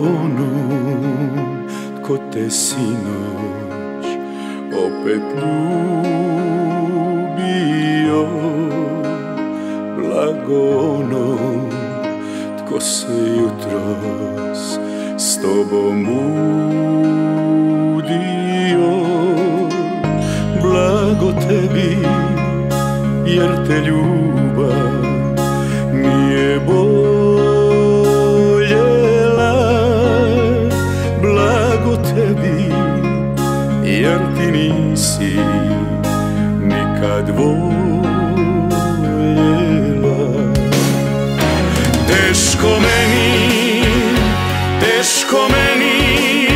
onom tko te sinoć opet ljubio. Blago onom tko se jutros s tobom budio. Blago tebi jer te ljubav nije boljela. Blago tebi jer ti nisi nikad voljela. Teško meni,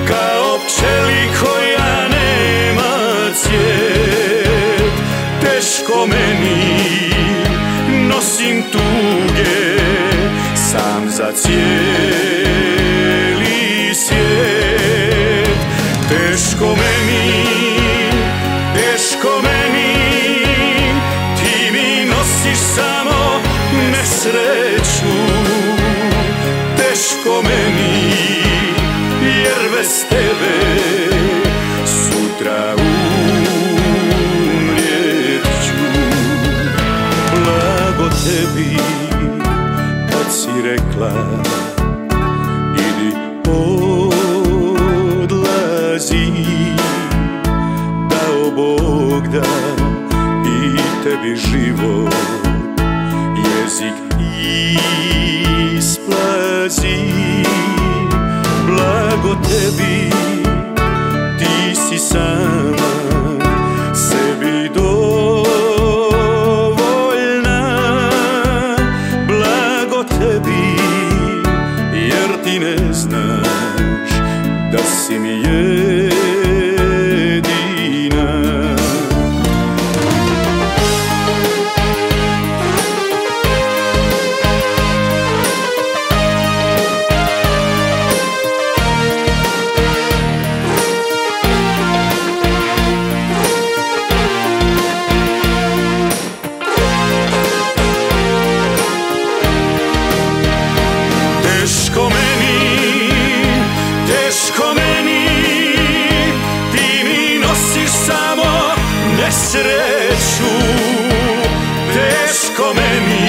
kao pčeli koja nema cvijet. Teško meni, nosim tuge sam za cijeli svijet. Teško meni, ti mi nosiš samo nesreću. Teško meni, jer bez tebe sutra umrijet ću. Blago tebi kad si rekla idi odlazi. Dao Bog da i tebi život jezik isplazi. Blago tebi, ti si sama sebi dovoljna. Blago tebi, jer ti ne znaš da si mi jedina. Teško meni, ti mi nosiš samo nesreću. Teško meni,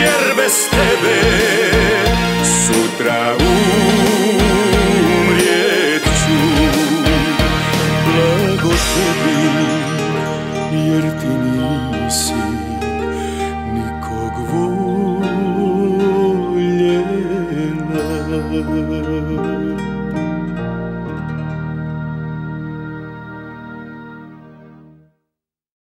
jer bez tebe sutra umrijet ću. Blago tebi, jer ti nisi